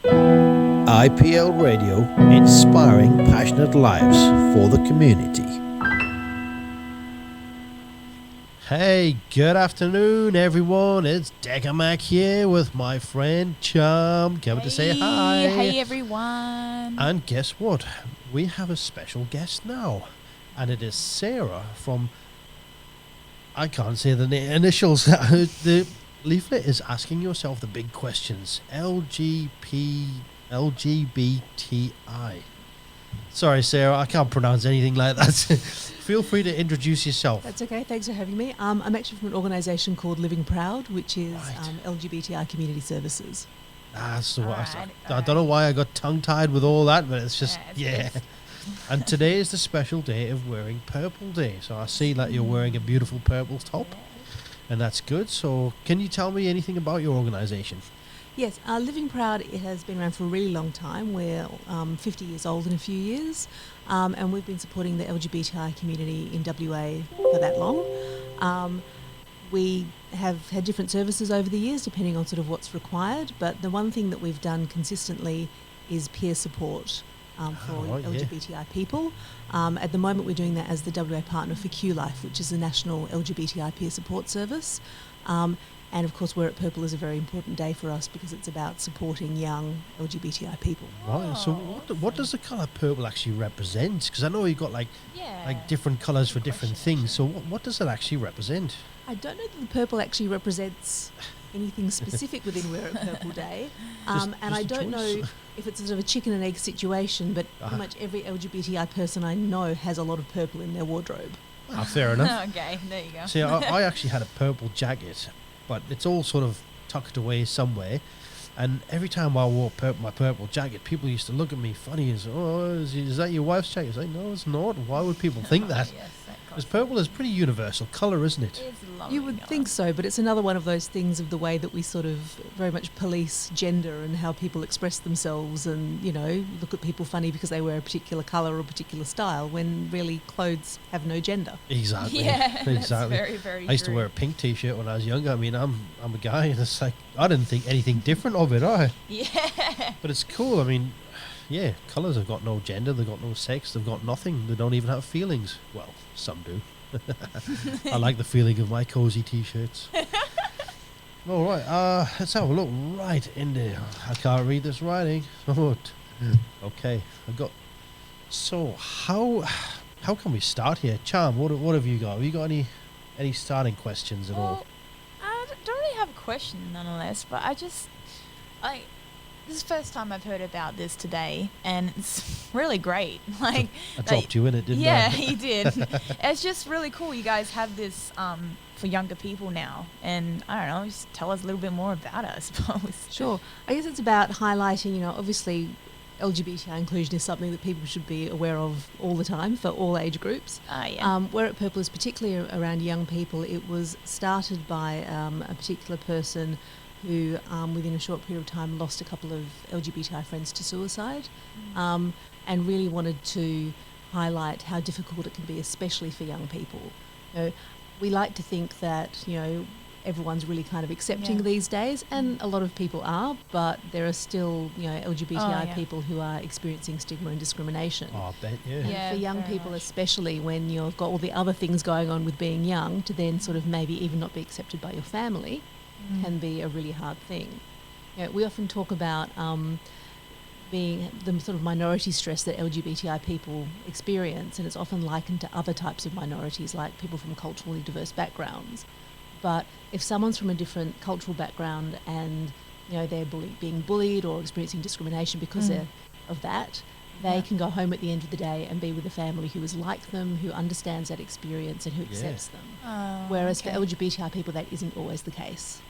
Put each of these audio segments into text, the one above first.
IPL Radio, inspiring passionate lives for the community. Hey, good afternoon, everyone. It's Decka Mac here with my friend Charm, coming to say hi. Hey, everyone. And guess what? We have a special guest now, and it is Sarah from, I can't say the initials. The leaflet is asking yourself the big questions. LGBTI. Sorry, Sarah, I can't pronounce anything like that. Feel free to introduce yourself. That's okay. Thanks for having me. I'm actually from an organisation called Living Proud, which is LGBTI Community Services. That's the I don't know why I got tongue-tied with all that, but it's just, And today is the special day of wearing Purple Day. So I see that you're wearing a beautiful purple top, and that's good. So can you tell me anything about your organisation? Yes, Living Proud, it has been around for a really long time. We're 50 years old in a few years, and we've been supporting the LGBTI community in WA for that long. We have had different services over the years depending on sort of what's required, but the one thing that we've done consistently is peer support for LGBTI people. At the moment we're doing that as the WA partner for QLife, which is the National LGBTI Peer Support Service. And of course, Wear It Purple is a very important day for us because it's about supporting young LGBTI people. Right. So what does the colour purple actually represent? Because I know you've got like different colours for different things. So what does it actually represent? I don't know that the purple actually represents anything specific within Wear It Purple Day. And I don't know if it's sort of a chicken and egg situation, but pretty much every LGBTI person I know has a lot of purple in their wardrobe. Ah, fair enough. Okay, there you go. See, I actually had a purple jacket, but it's all sort of tucked away somewhere. And every time I wore my purple jacket, people used to look at me funny and say, "Oh, is that your wife's jacket?" I was like, "No, it's not. Why would people think that?" Because purple is pretty universal colour, isn't it? You would think so, but it's another one of those things of the way that we sort of very much police gender and how people express themselves and, you know, look at people funny because they wear a particular colour or a particular style when really clothes have no gender. Exactly. Yeah, exactly. that's very, very I used to wear a pink t-shirt when I was younger. I mean, I'm a guy and it's like, I didn't think anything different of it, Yeah. But it's cool. I mean, yeah, colours have got no gender, they've got no sex, they've got nothing. They don't even have feelings. Well, some do. I like the feeling of my cozy t-shirts. All right, let's have a look right in there. I can't read this writing. Okay, I've got. So how can we start here, Charm? What have you got? Have you got any starting questions at all? I don't really have a question, nonetheless. But this is the first time I've heard about this today, and it's really great. Like I dropped you in it, didn't I? Yeah, you did. It's just really cool. You guys have this for younger people now, and I don't know, just tell us a little bit more about it, I suppose. Sure. I guess it's about highlighting, you know, obviously LGBTI inclusion is something that people should be aware of all the time for all age groups. Wear It Purple is particularly around young people. It was started by a particular person who within a short period of time lost a couple of LGBTI friends to suicide, and really wanted to highlight how difficult it can be, especially for young people. You know, we like to think that, you know, everyone's really kind of accepting these days, and a lot of people are, but there are still, you know, LGBTI people who are experiencing stigma and discrimination. Oh, I bet, yeah. And for young people especially, when you've got all the other things going on with being young, to then sort of maybe even not be accepted by your family can be a really hard thing. You know, we often talk about being the sort of minority stress that LGBTI people experience, and it's often likened to other types of minorities, like people from culturally diverse backgrounds. But if someone's from a different cultural background and, you know, they're being bullied or experiencing discrimination because of that, they can go home at the end of the day and be with a family who is like them, who understands that experience and who accepts them. Whereas for LGBTI people, that isn't always the case.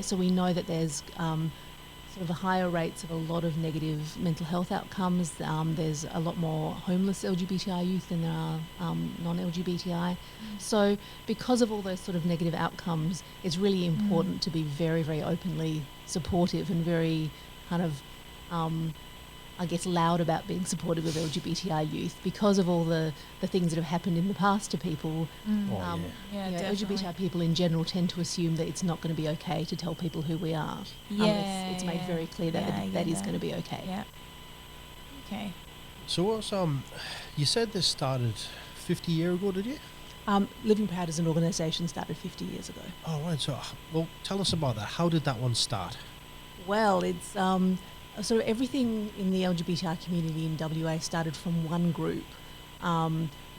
So we know that there's sort of a higher rates of a lot of negative mental health outcomes. There's a lot more homeless LGBTI youth than there are non-LGBTI. So because of all those sort of negative outcomes, it's really important to be very, very openly supportive and very kind of I guess, loud about being supportive of LGBTI youth because of all the things that have happened in the past to people. LGBTI people in general tend to assume that it's not going to be okay to tell people who we are unless it's made very clear that that is going to be okay. Yeah. Okay. So what's you said this started 50 years ago, did you? Living Proud as an organisation started 50 years ago. Oh, right. So, well, tell us about that. How did that one start? Well, it's sort of everything in the LGBTI community in WA started from one group,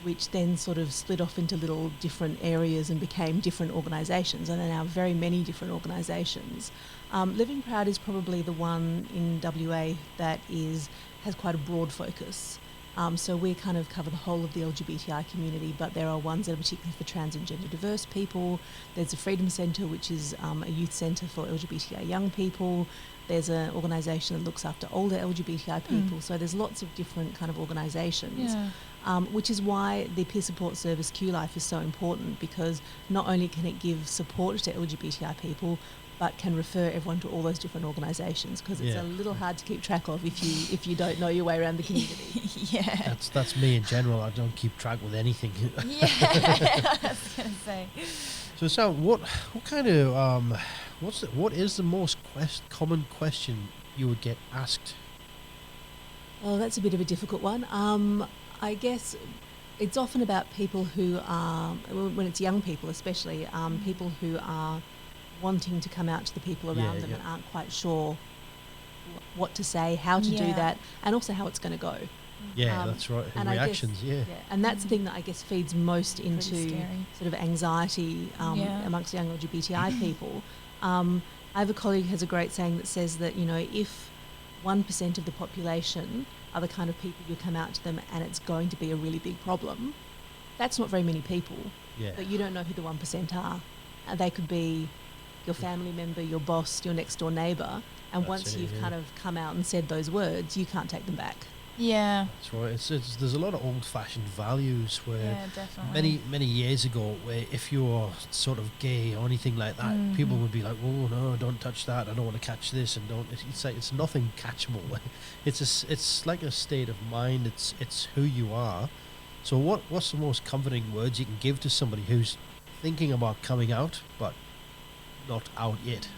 which then sort of split off into little different areas and became different organisations, and there are now very many different organisations. Living Proud is probably the one in WA that has quite a broad focus. So we kind of cover the whole of the LGBTI community, but there are ones that are particularly for trans and gender diverse people. There's the Freedom Centre, which is a youth centre for LGBTI young people. There's an organisation that looks after older LGBTI people. So there's lots of different kind of organisations, which is why the peer support service QLife is so important, because not only can it give support to LGBTI people, but can refer everyone to all those different organisations, because it's a little hard to keep track of if you don't know your way around the community. That's me in general. I don't keep track with anything. I was going to say. So Sam, what kind of what is the most common question you would get asked? Oh, that's a bit of a difficult one. I guess it's often about people who are, when it's young people especially, people who are wanting to come out to the people around them and aren't quite sure what to say, how to do that, and also how it's going to go. Yeah, that's right. And reactions, and that's the thing that I guess feeds most into sort of anxiety amongst young LGBTI people. I have a colleague who has a great saying that says that, you know, if 1% of the population are the kind of people who come out to them and it's going to be a really big problem, that's not very many people. Yeah. But you don't know who the 1% are. They could be your family member, your boss, your next door neighbour, and once you've kind of come out and said those words, you can't take them back. Yeah, that's right. There's a lot of old-fashioned values where definitely. many years ago, where if you were sort of gay or anything like that, people would be like, "Oh no, don't touch that! I don't want to catch this!" And don't. It's like it's nothing catchable. It's like a state of mind. It's who you are. So what's the most comforting words you can give to somebody who's thinking about coming out but not out yet?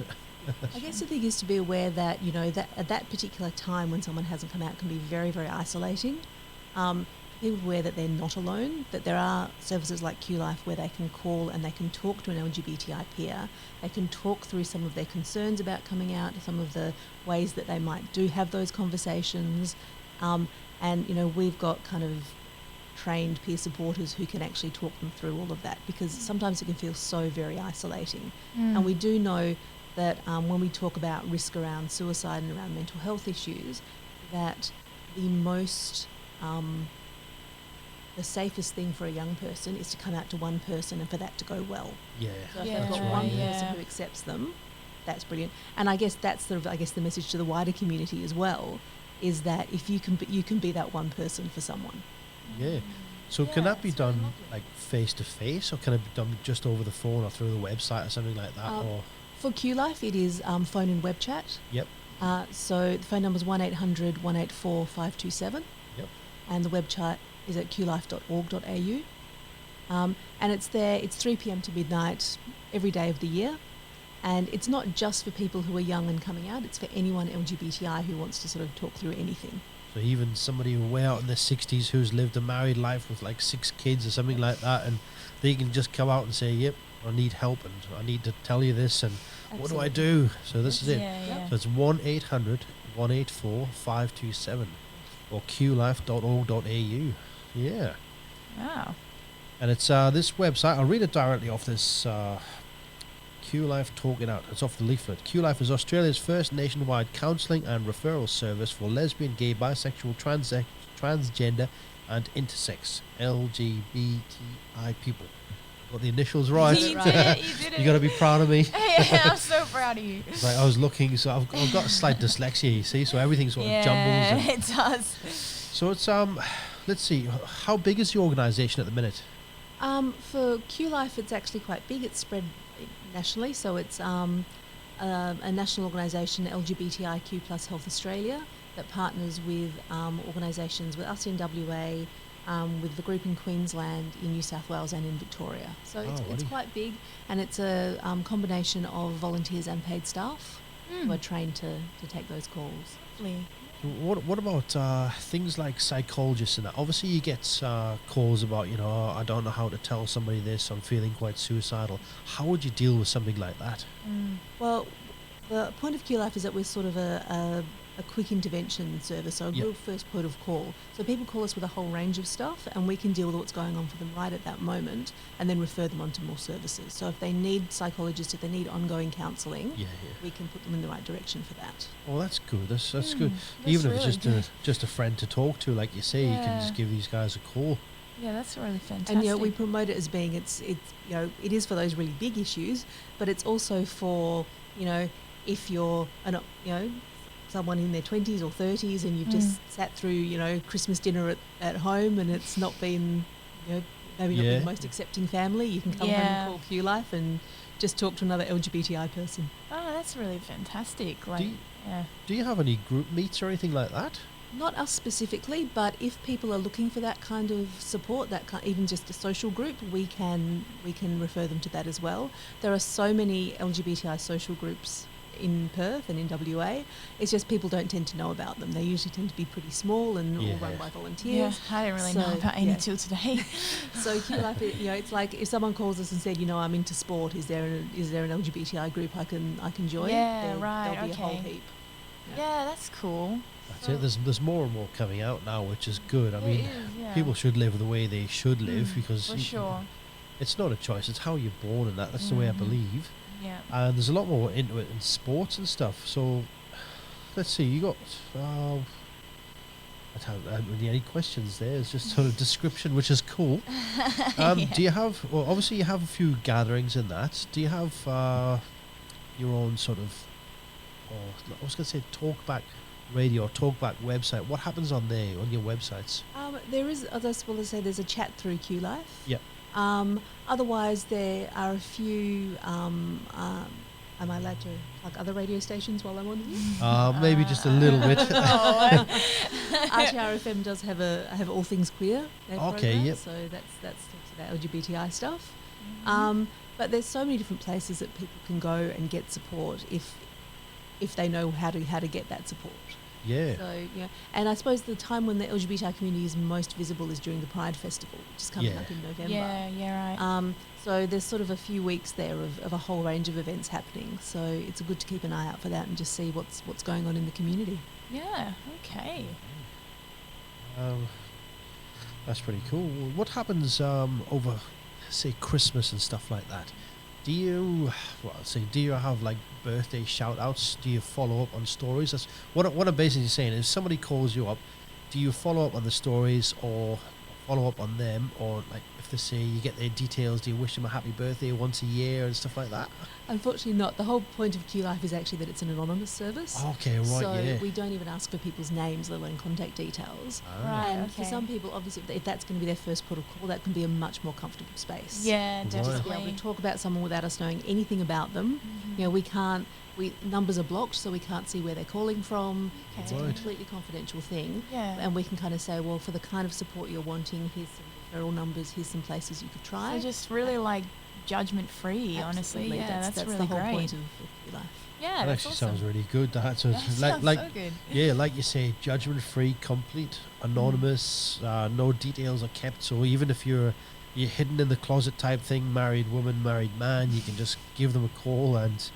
I guess the thing is to be aware that, you know, that at that particular time when someone hasn't come out can be very, very isolating. Be aware that they're not alone, that there are services like QLife where they can call and they can talk to an LGBTI peer. They can talk through some of their concerns about coming out, some of the ways that they might do have those conversations. And, you know, we've got kind of trained peer supporters who can actually talk them through all of that, because sometimes it can feel so very isolating. And we do know that when we talk about risk around suicide and around mental health issues, that the safest thing for a young person is to come out to one person and for that to go well. Yeah. So if they've got one person who accepts them, that's brilliant. And I guess that's sort of, the message to the wider community as well, is that if you can be that one person for someone. Yeah. So can that be done like face to face, or can it be done just over the phone or through the website or something like that? Or for QLife, it is phone and web chat. Yep. So the phone number is 1800 184 527. Yep. And the web chat is at qlife.org.au. And it's there. It's 3 p.m. to midnight every day of the year. And it's not just for people who are young and coming out. It's for anyone LGBTI who wants to sort of talk through anything. So even somebody way out in their 60s who's lived a married life with like 6 kids or something like that, and they can just come out and say, yep, I need help and I need to tell you this, and what do I do? So this is it. So it's 1-800-184-527 or qlife.org.au. Yeah. Wow. And it's this website. I'll read it directly off this QLife Talking Out. It's off the leaflet. QLife is Australia's first nationwide counselling and referral service for lesbian, gay, bisexual, transgender and intersex LGBTI people. Got the initials right. You did it. You got to be proud of me. Yeah, I'm so proud of you. Like I was looking, so I've got a slight dyslexia, you see, so everything sort of jumbles. Yeah, it does. So it's let's see, how big is the organisation at the minute? For QLife, it's actually quite big. It's spread nationally, so it's a national organisation, LGBTIQ+ Health Australia. that partners with organisations, with us in WA, with the group in Queensland, in New South Wales and in Victoria. So it's quite big, and it's a combination of volunteers and paid staff who are trained to take those calls. Lovely. What about things like psychologists and that? Obviously, you get calls about, I don't know how to tell somebody this, I'm feeling quite suicidal. How would you deal with something like that? Well, the point of QLife is that we're sort of a quick intervention service, so a real first port of call. So people call us with a whole range of stuff, and we can deal with what's going on for them right at that moment, and then refer them on to more services. So if they need psychologists, if they need ongoing counselling, we can put them in the right direction for that. Oh, that's good. That's good. That's Even if really it's just a friend to talk to, like you say, you can just give these guys a call. Yeah, that's really fantastic. And we promote it as being it is for those really big issues, but it's also for if you're someone in their 20s or 30s and you've just sat through Christmas dinner at home and it's not been maybe not the most accepting family, you can come home and call QLife and just talk to another LGBTI person. Oh, that's really fantastic. Do you have any group meets or anything like that? Not us specifically, but if people are looking for that kind of support, even just a social group, we can refer them to that as well. There are so many LGBTI social groups in Perth and in WA. It's just people don't tend to know about them. They usually tend to be pretty small and all run by volunteers. Yeah, I didn't really know about any till today. So QLife, it's like if someone calls us and said, I'm into sport, is there an LGBTI group I can join? Yeah, right. There'll be a whole heap. Yeah, that's cool. That's it. There's more and more coming out now, which is good. I mean, people should live the way they should live because for sure. It's not a choice. It's how you're born, and that's the way I believe. Yeah. And there's a lot more into it in sports and stuff. So let's see. You got. I don't really any questions there. It's just sort of description, which is cool. Do you have? Well, obviously you have a few gatherings in that. Do you have your own sort of? I was going to say Talkback Radio, Talkback website. What happens on there on your websites? There is, as I was going to say, there's a chat through QLife. Yep. Otherwise, there are a few. Am I allowed to plug other radio stations while I'm on here? Maybe just a little bit. RTRFM does have All Things Queer. Okay, yep. So that's talks about LGBTI stuff. But there's so many different places that people can go and get support if they know how to get that support. Yeah. So and I suppose the time when the LGBTI community is most visible is during the Pride Festival, which is coming up in November. Yeah, right. So there's sort of a few weeks there of a whole range of events happening. So it's good to keep an eye out for that and just see what's going on in the community. Yeah. Okay. That's pretty cool. What happens over, say, Christmas and stuff like that? Do you have like birthday shout outs? Do you follow up on stories? That's what I'm basically saying. If somebody calls you up, do you follow up on the stories or follow up on them? Or like if they say you get their details, do you wish them a happy birthday once a year and stuff like that? Unfortunately not. The whole point of QLife is actually that it's an anonymous service. Okay, right, so we don't even ask for people's names, let alone contact details. Right, and for some people, obviously, if that's going to be their first port of call, that can be a much more comfortable space. Yeah, definitely. Just be able to talk about someone without us knowing anything about them. Numbers are blocked, so we can't see where they're calling from. Okay. It's a completely confidential thing. Yeah. And we can kind of say, well, for the kind of support you're wanting, here's some referral numbers, here's some places you could try. So just really like judgment free, honestly. Yeah, that's really the whole great. Point of QLife. Yeah, that that's actually awesome. sounds really good. That so Sounds so good. Yeah, like you say, judgment free, complete, anonymous. No details are kept. So even if you're hidden in the closet type thing, married woman, married man, you can just give them a call and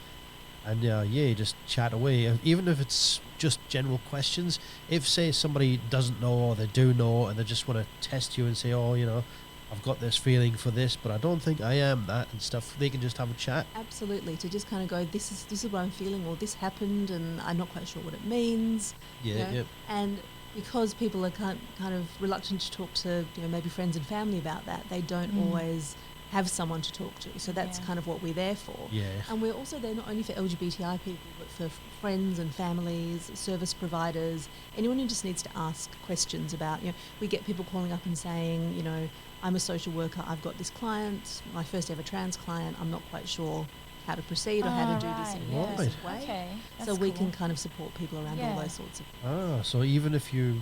just chat away. Even if it's just general questions. If say somebody doesn't know or they do know and they just want to test you and say, I've got this feeling for this, but I don't think I am that and stuff, they can just have a chat. Absolutely, to just kind of go, this is what I'm feeling, or this happened and I'm not quite sure what it means. Yeah. And because people are kind of reluctant to talk to maybe friends and family about that, they don't always have someone to talk to. So that's kind of what we're there for. Yeah. And we're also there not only for LGBTI people, but for friends and families, service providers, anyone who just needs to ask questions about, we get people calling up and saying, I'm a social worker, I've got this client, my first ever trans client, I'm not quite sure how to proceed or how to do this in a Right. different way. Okay. So That's we cool. can kind of support people around all those sorts of So even if you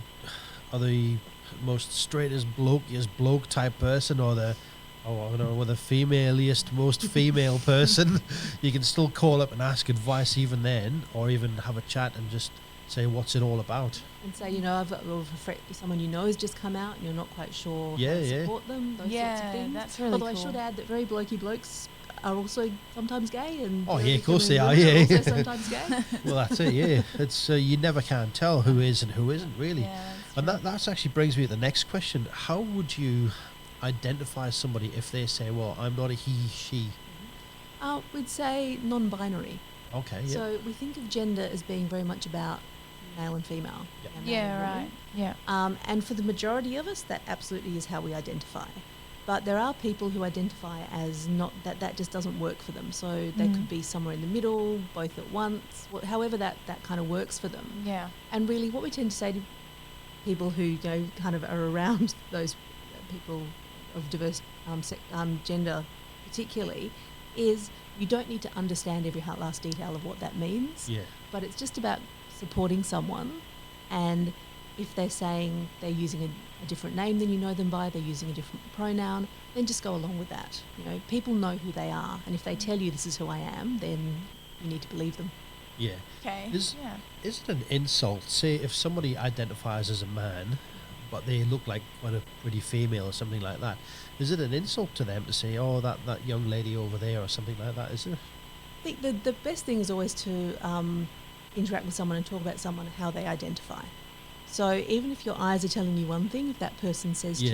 are the most straightest bloke type person, or the I don't know, with the femaliest, most female person, you can still call up and ask advice even then, or even have a chat and just say what's it all about. and say, you know, someone you know has just come out and you're not quite sure how to support them, those sorts of things. That's really Although cool. I should add that very blokey blokes are also sometimes gay, and Oh, very yeah, of course they feminine are, women yeah. also sometimes gay. Well, that's it, yeah. It's you never can tell who is and who isn't, really. Yeah, And that's actually brings me to the next question. How would you identify somebody if they say, well, I'm not a he, she? We'd say non-binary. Okay, yeah. So we think of gender as being very much about male and female. Yep. Male Yeah, and woman. right. Yeah. And for the majority of us, that absolutely is how we identify. But there are people who identify as not that. That just doesn't work for them. So they could be somewhere in the middle, both at once, however that kind of works for them. Yeah. And really, what we tend to say to people who kind of are around those people of diverse gender, particularly, is you don't need to understand every last detail of what that means. Yeah. But it's just about supporting someone, and if they're saying they're using a different name than you know them by, they're using a different pronoun, then just go along with that. You know, people know who they are, and if they tell you this is who I am, then you need to believe them. Yeah. Okay. Is yeah. it an insult, say, if somebody identifies as a man, but they look like quite a pretty female or something like that? Is it an insult to them to say, oh, that young lady over there or something like that, is it? I think the best thing is always to interact with someone and talk about someone, how they identify. So even if your eyes are telling you one thing, if that person says to you,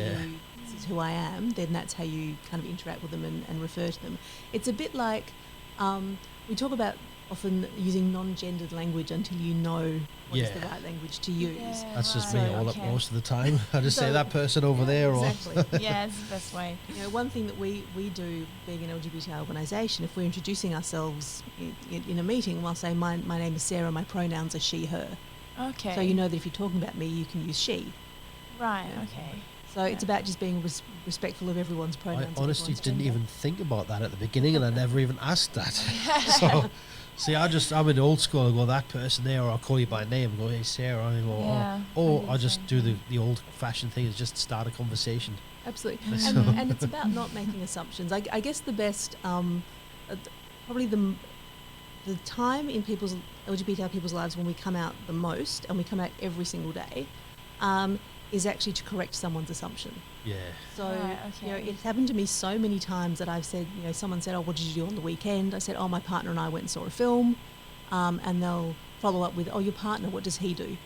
this is who I am, then that's how you kind of interact with them and refer to them. It's a bit like we talk about often using non-gendered language until you know what is the right language to use. Yeah, That's just right, me all okay. up most of the time. I just say So- that person over there, or Exactly. Yeah, it's the best way. You know, one thing that we do, being an LGBTI organisation, if we're introducing ourselves in a meeting, we'll say, my name is Sarah, my pronouns are she, her. Okay. So you know that if you're talking about me, you can use she. Right. Okay. So it's about just being respectful of everyone's I pronouns. and honestly everyone's didn't gender. even think about that at the beginning, and I never even asked that. So, see, I'm in the old school. I go, that person there, or I'll call you by name. I go, hey, Sarah. And I go, Yeah, or I do I the just same do thing. the old-fashioned thing, is just start a conversation. Absolutely. So- And it's about not making assumptions. I guess the best, probably the time in LGBTI people's lives when we come out the most, and we come out every single day, is actually to correct someone's assumption. Yeah. So, Right, you know, okay. it's happened to me so many times that I've said, you know, someone said, oh, what did you do on the weekend? I said, oh, my partner and I went and saw a film. And they'll follow up with, oh, your partner, what does he do?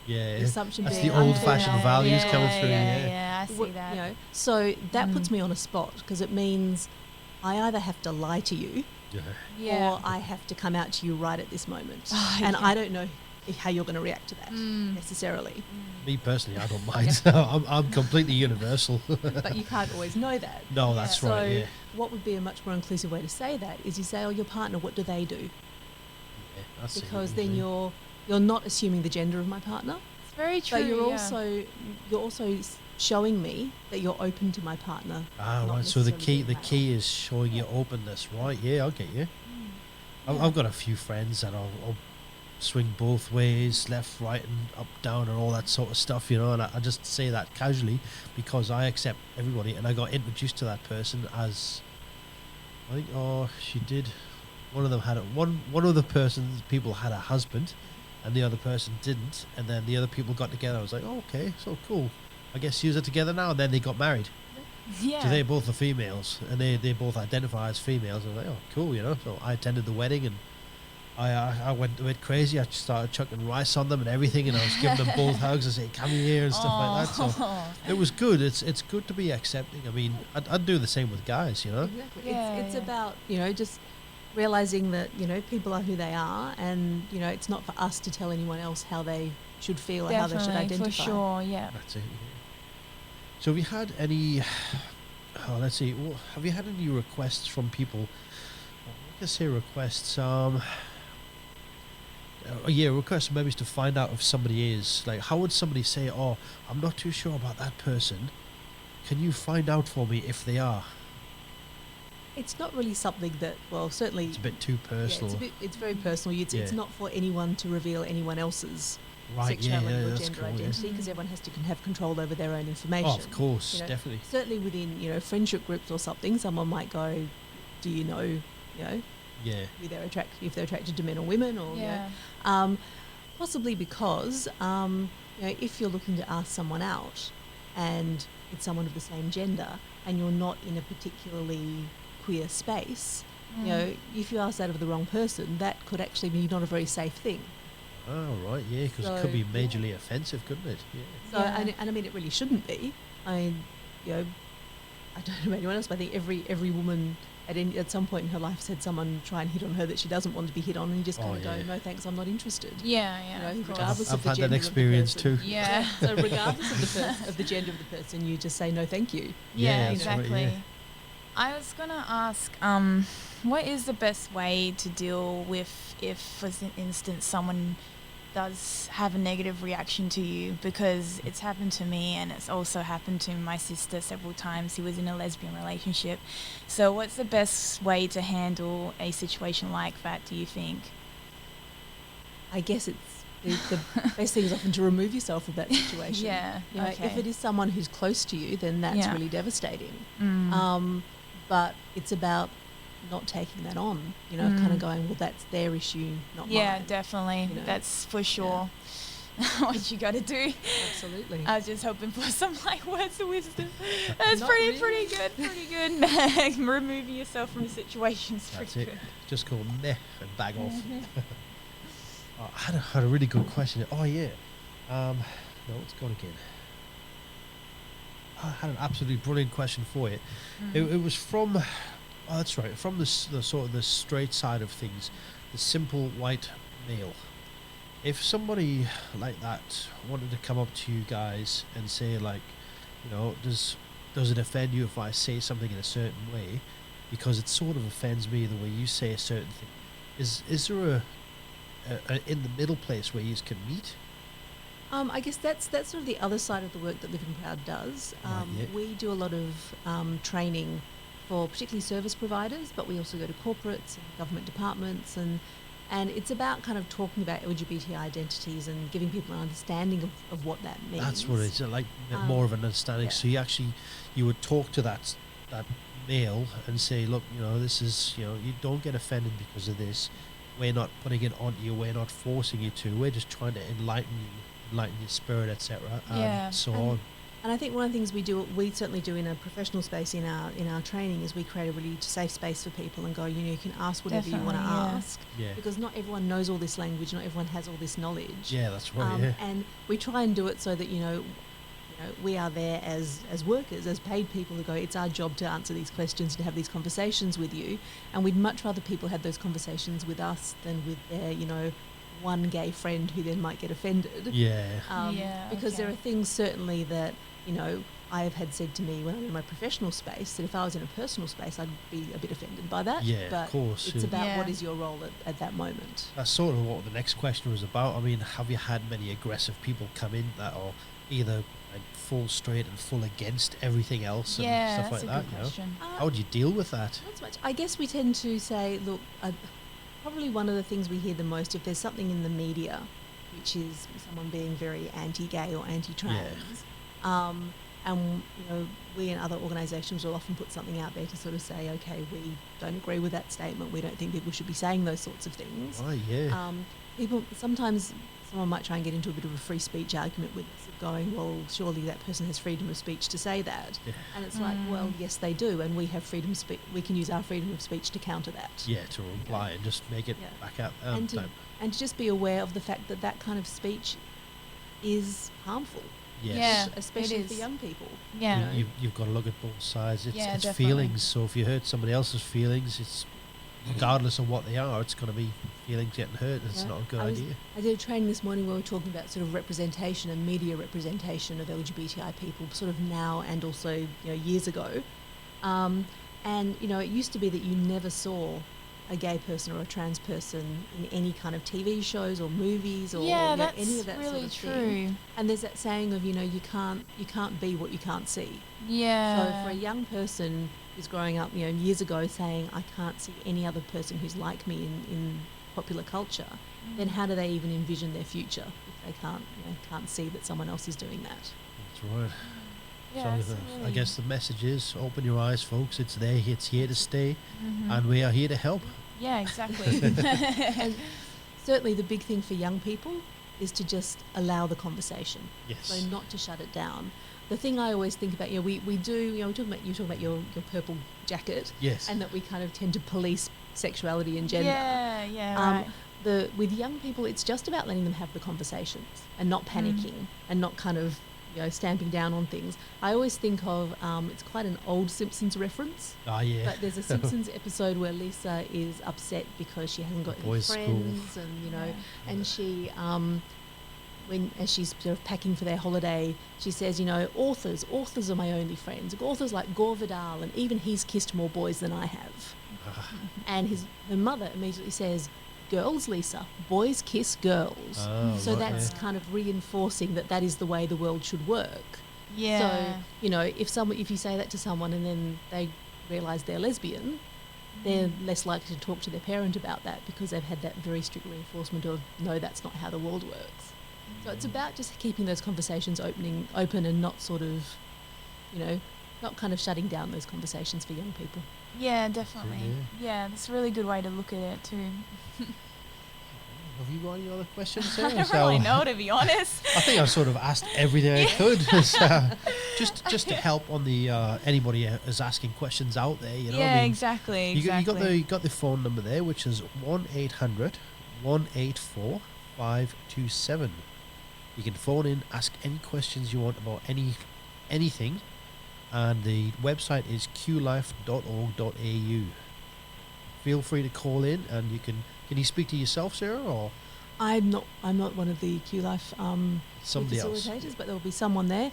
Yeah. The assumption That's being the old-fashioned unfair. values coming through. Yeah, I see What- that. You know, so that puts me on a spot, because it means I either have to lie to you Yeah. or I have to come out to you right at this moment. Oh, And yeah. I don't know how you're going to react to that necessarily. Me personally, I don't mind. I'm completely universal. But you can't always know that. No, that's So right. Yeah. what would be a much more inclusive way to say that is you say, oh, your partner, what do they do? Yeah, I see what Because you're then saying. you're not assuming the gender of my partner, It's very true. but you're yeah. also showing me that you're open to my partner. Ah, not right. So the necessarily being key male. is showing your openness, right? Yeah, I'll get you. I've got a few friends that I'll swing both ways, left, right, and up, down, and all that sort of stuff, you know. And I just say that casually because I accept everybody, and I got introduced to that person as, I think, she did. One of them had one of the people had a husband, and the other person didn't. And then the other people got together. I was like, oh, okay, so cool. I guess you are together now. And then they got married. Yeah. So they both are females, and they both identify as females. I was like, oh, cool, you know. So I attended the wedding, and I went a bit crazy. I just started chucking rice on them and everything, and I was giving them both hugs and saying, come here, and stuff like that. So it was good. It's good to be accepting. I mean, I'd do the same with guys, you know. Exactly. Yeah, it's yeah. about, you know, just realizing that, you know, people are who they are, and, you know, it's not for us to tell anyone else how they should feel or how they should Definitely, identify. for sure. Yeah. That's it. Yeah. So have you had any, let's see, have you had any requests from people? I guess say requests, requests maybe is to find out if somebody is, like, how would somebody say, oh, I'm not too sure about that person. Can you find out for me if they are? It's not really something that, well, certainly... It's a bit too personal. It's very personal. It's not for anyone to reveal anyone else's sexuality or gender identity, because everyone has to have control over their own information. Oh, of course, definitely. Certainly within, friendship groups or something, someone might go, do you know, if they're attracted to men or women, or, possibly because, if you're looking to ask someone out and it's someone of the same gender and you're not in a particularly queer space, if you ask that of the wrong person, that could actually be not a very safe thing. Oh, right, yeah, because it could be majorly offensive, couldn't it? Yeah. So, and I mean, it really shouldn't be. I don't know about anyone else, but I think every woman at some point in her life has had someone try and hit on her that she doesn't want to be hit on, and you just kind of go, no thanks, I'm not interested. Regardless of the I've had gender that experience of the person. too. Yeah. So regardless of the gender of the person, you just say no thank you. Yeah, exactly. Right, I was going to ask, what is the best way to deal with if, for instance, someone does have a negative reaction to you? Because it's happened to me, and it's also happened to my sister several times who was in a lesbian relationship. So what's the best way to handle a situation like that, do you think? I guess it's the best thing is often to remove yourself from that situation. If it is someone who's close to you, then that's really devastating. But it's about not taking that on, kind of going, well, that's their issue, not mine. Yeah, definitely. That's for sure. What you got to do. Absolutely. I was just hoping for some words of wisdom. That's pretty good. Removing yourself from the situation is pretty good. Just go meh and bag off. I had a really good question. Oh yeah. No, it's gone again. I had an absolutely brilliant question for you. It was from, that's right, from the sort of the straight side of things, the simple white male. If somebody like that wanted to come up to you guys and say, like, does it offend you if I say something in a certain way, because it sort of offends me the way you say a certain thing? Is there a in the middle place where you can meet? I guess that's sort of the other side of the work that Live and Proud does. We do a lot of training for particularly service providers, but we also go to corporates and government departments, and it's about kind of talking about LGBTI identities and giving people an understanding of what that means. That's what it's like, more of an understanding. So you would talk to that male and say, look, this is, you don't get offended because of this. We're not putting it on you. We're not forcing you to. We're just trying to enlighten your spirit, etc. So on. And I think one of the things we certainly do in a professional space in our training, is we create a really safe space for people and go, you can ask whatever you want to ask, because not everyone knows all this language, not everyone has all this knowledge. Yeah, that's right. And we try and do it so that we are there as workers, as paid people, who go, it's our job to answer these questions, to have these conversations with you, and we'd much rather people had those conversations with us than with their one gay friend who then might get offended. Because there are things certainly that I have had said to me when I'm in my professional space, that if I was in a personal space, I'd be a bit offended by that. But of course. It's about what is your role at that moment. That's sort of what the next question was about. I mean, have you had many aggressive people come in that are either full straight and full against everything else and stuff like that? How do you deal with that? Not so much. I guess we tend to say, look, probably one of the things we hear the most, if there's something in the media which is someone being very anti-gay or anti-trans, and we and other organisations will often put something out there to sort of say, okay, we don't agree with that statement, we don't think people should be saying those sorts of things. People sometimes, someone might try and get into a bit of a free speech argument with us, going, well, surely that person has freedom of speech to say that. And it's like, well, yes, they do, and we have freedom of speech. We can use our freedom of speech to counter that. To reply and just make it back out. And to just be aware of the fact that that kind of speech is harmful. Especially for young people. You've got to look at both sides. It's definitely. feelings. So if you hurt somebody else's feelings, it's regardless of what they are, it's going to be feelings getting hurt. It's not a good idea. I did a training this morning where we were talking about sort of representation and media representation of LGBTI people, sort of now and also years ago. And it used to be that you never saw a gay person or a trans person in any kind of TV shows or movies or that's any of that really sort of true. thing. And there's that saying of you can't be what you can't see. So for a young person, who's growing up, years ago saying, I can't see any other person who's like me in popular culture, then how do they even envision their future if they can't see that someone else is doing that? That's right. Yeah, So I guess the message is, open your eyes, folks. It's there. It's here to stay, Mm-hmm. and we are here to help. Yeah, exactly. And certainly the big thing for young people is to just allow the conversation. Yes. So not to shut it down. The thing I always think about, we do, we talk about your purple jacket. Yes. And that we kind of tend to police sexuality and gender. Yeah, right. With young people, it's just about letting them have the conversations and not panicking and not kind of, stamping down on things. I always think of, it's quite an old Simpsons reference. Ah, yeah. But there's a Simpsons episode where Lisa is upset because she hasn't got any Boys' friends, school. and and she, as she's sort of packing for their holiday, she says, authors are my only friends. Authors like Gore Vidal, and even he's kissed more boys than I have. And her mother immediately says, girls, Lisa, boys kiss girls. Oh, so right, that's kind of reinforcing that is the way the world should work. Yeah. So, if you say that to someone and then they realise they're lesbian, they're less likely to talk to their parent about that because they've had that very strict reinforcement of, no, that's not how the world works. So it's about just keeping those conversations open and not sort of, not kind of shutting down those conversations for young people. Yeah, definitely. Yeah, that's a really good way to look at it too. Have you got any other questions, I Sarah? don't really know, to be honest. I think I've sort of asked everything I could. Just to help on the anybody is asking questions out there. Yeah, exactly. You got the phone number there, which is 1-800-184-527. You can phone in, ask any questions you want about anything, and the website is QLife.org.au. Feel free to call in, and you can you speak to yourself, Sarah, or I'm not one of the QLife somebody else? facilitators, but there will be someone there.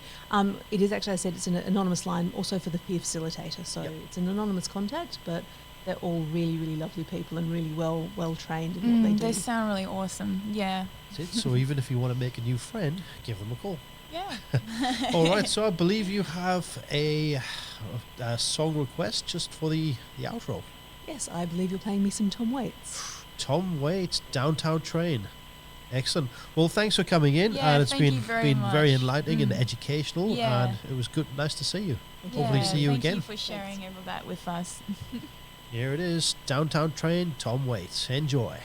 It is actually, I said, it's an anonymous line also for the peer facilitator, so it's an anonymous contact, but they're all really, really lovely people and really well trained in what they do. They sound really awesome. Yeah. That's it. So even if you want to make a new friend, give them a call. Yeah. All right. So I believe you have a song request just for the outro. Yes, I believe you're playing me some Tom Waits. Tom Waits, Downtown Train. Excellent. Well, thanks for coming in, Yeah, and it's thank been you very very much. enlightening and educational, Yeah. and it was good, nice to see you. Yeah, Hopefully see you thank again. you for sharing all that with us. Here it is, Downtown Train, Tom Waits. Enjoy.